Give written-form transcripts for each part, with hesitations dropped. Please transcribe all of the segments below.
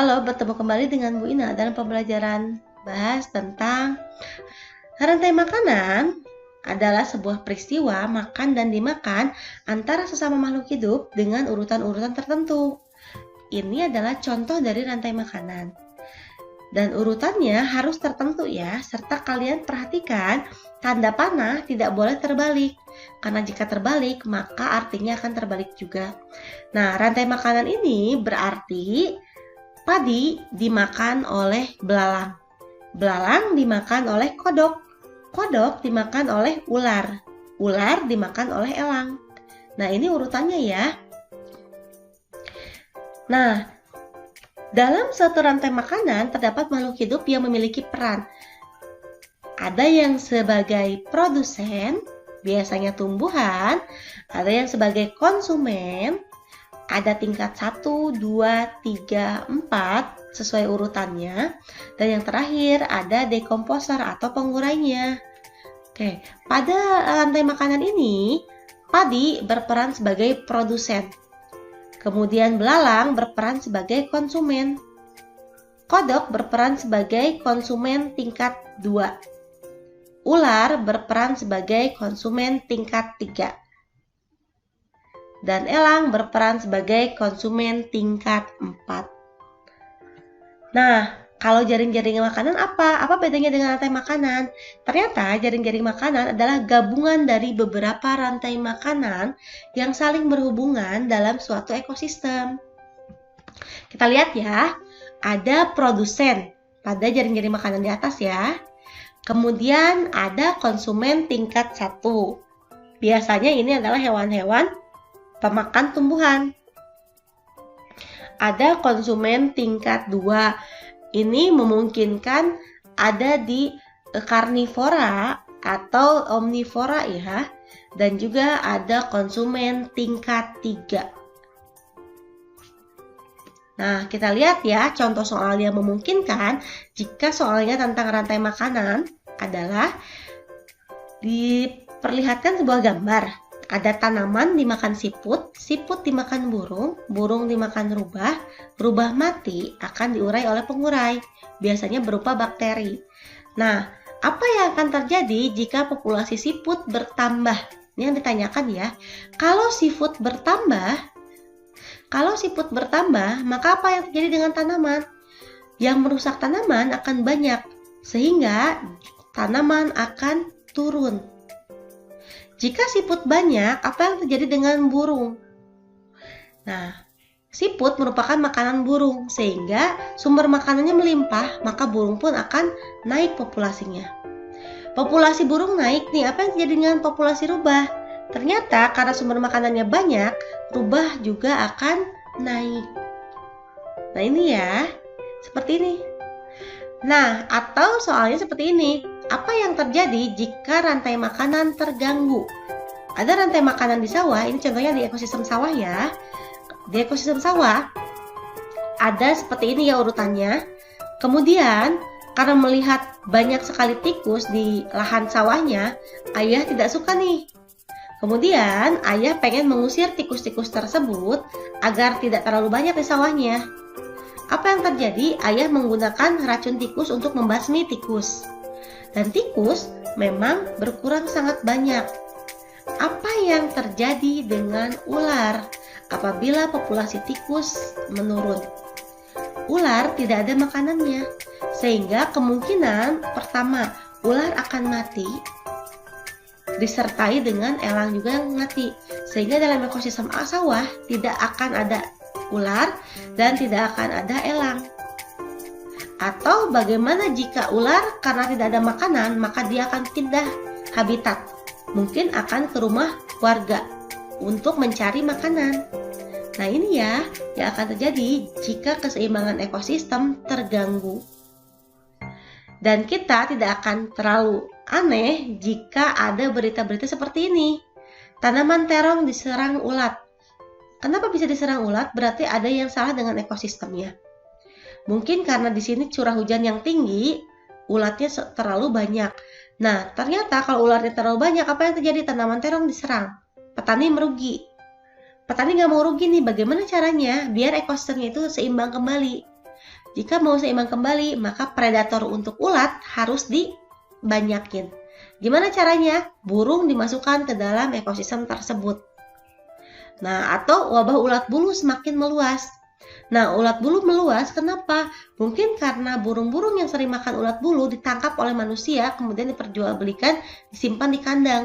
Halo, bertemu kembali dengan Bu Ina dalam pembelajaran bahas tentang rantai makanan adalah sebuah peristiwa makan dan dimakan antara sesama makhluk hidup dengan urutan-urutan tertentu. Ini adalah contoh dari rantai makanan. Dan urutannya harus tertentu ya, serta kalian perhatikan tanda panah tidak boleh terbalik. Karena jika terbalik, maka artinya akan terbalik juga. Nah, rantai makanan ini berarti padi dimakan oleh belalang. Belalang dimakan oleh kodok. Kodok dimakan oleh ular. Ular dimakan oleh elang. Nah, ini urutannya ya. Nah, dalam suatu rantai makanan terdapat makhluk hidup yang memiliki peran. Ada yang sebagai produsen, biasanya tumbuhan. Ada yang sebagai konsumen. Ada tingkat 1, 2, 3, 4 sesuai urutannya. Dan yang terakhir ada dekomposer atau pengurainya. Oke, pada rantai makanan ini, padi berperan sebagai produsen. Kemudian belalang berperan sebagai konsumen. Kodok berperan sebagai konsumen tingkat 2. Ular berperan sebagai konsumen tingkat 3. Dan elang berperan sebagai konsumen tingkat 4. Nah, kalau jaring-jaring makanan apa? Apa bedanya dengan rantai makanan? Ternyata jaring-jaring makanan adalah gabungan dari beberapa rantai makanan yang saling berhubungan dalam suatu ekosistem. Kita lihat ya, ada produsen pada jaring-jaring makanan di atas ya. Kemudian ada konsumen tingkat 1. Biasanya ini adalah hewan-hewan pemakan tumbuhan. Ada konsumen tingkat 2. Ini memungkinkan ada di karnivora atau omnivora ya. Dan juga ada konsumen tingkat 3. Nah, kita lihat ya contoh soal yang memungkinkan jika soalnya tentang rantai makanan adalah diperlihatkan sebuah gambar. Ada tanaman dimakan siput, siput dimakan burung, burung dimakan rubah, rubah mati akan diurai oleh pengurai, biasanya berupa bakteri. Nah, apa yang akan terjadi jika populasi siput bertambah? Ini yang ditanyakan ya. Kalau siput bertambah, maka apa yang terjadi dengan tanaman? Yang merusak tanaman akan banyak, sehingga tanaman akan turun. Jika siput banyak, apa yang terjadi dengan burung? Nah, siput merupakan makanan burung, sehingga sumber makanannya melimpah, maka burung pun akan naik populasinya. Populasi burung naik nih, apa yang terjadi dengan populasi rubah? Ternyata karena sumber makanannya banyak, rubah juga akan naik. Nah ini ya, seperti ini. Nah, atau soalnya seperti ini. Apa yang terjadi jika rantai makanan terganggu? Ada rantai makanan di sawah, ini contohnya di ekosistem sawah ya. Di ekosistem sawah, ada seperti ini ya urutannya. Kemudian, karena melihat banyak sekali tikus di lahan sawahnya, ayah tidak suka nih. Kemudian, ayah pengen mengusir tikus-tikus tersebut agar tidak terlalu banyak di sawahnya. Apa yang terjadi? Ayah menggunakan racun tikus untuk membasmi tikus. Dan tikus memang berkurang sangat banyak. Apa yang terjadi dengan ular apabila populasi tikus menurun? Ular tidak ada makanannya, sehingga kemungkinan pertama ular akan mati, disertai dengan elang juga yang mati. Sehingga dalam ekosistem sawah tidak akan ada ular dan tidak akan ada elang. Atau bagaimana jika ular karena tidak ada makanan, maka dia akan pindah habitat. Mungkin akan ke rumah warga untuk mencari makanan. Nah ini ya yang akan terjadi jika keseimbangan ekosistem terganggu. Dan kita tidak akan terlalu aneh jika ada berita-berita seperti ini. Tanaman terong diserang ulat. Kenapa bisa diserang ulat? Berarti ada yang salah dengan ekosistemnya. Mungkin karena di sini curah hujan yang tinggi, ulatnya terlalu banyak. Nah, ternyata kalau ularnya terlalu banyak, apa yang terjadi? Tanaman terong diserang. Petani merugi. Petani nggak mau rugi nih, bagaimana caranya biar ekosistemnya itu seimbang kembali? Jika mau seimbang kembali, maka predator untuk ulat harus dibanyakin. Gimana caranya? Burung dimasukkan ke dalam ekosistem tersebut. Nah, atau wabah ulat bulu semakin meluas. Nah, ulat bulu meluas kenapa? Mungkin karena burung-burung yang sering makan ulat bulu ditangkap oleh manusia, kemudian diperjualbelikan, disimpan di kandang.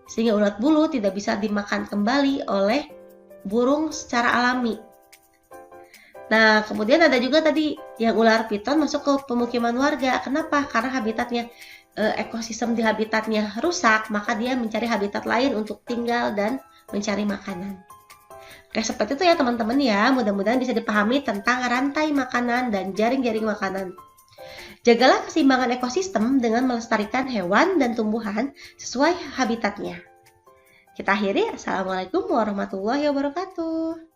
Sehingga ulat bulu tidak bisa dimakan kembali oleh burung secara alami. Nah, kemudian ada juga tadi yang ular piton masuk ke pemukiman warga. Kenapa? Karena habitatnya, ekosistem di habitatnya rusak, maka dia mencari habitat lain untuk tinggal dan mencari makanan. Oke, seperti itu ya teman-teman ya. Mudah-mudahan bisa dipahami tentang rantai makanan dan jaring-jaring makanan. Jagalah keseimbangan ekosistem dengan melestarikan hewan dan tumbuhan sesuai habitatnya. Kita akhiri. Assalamualaikum warahmatullahi wabarakatuh.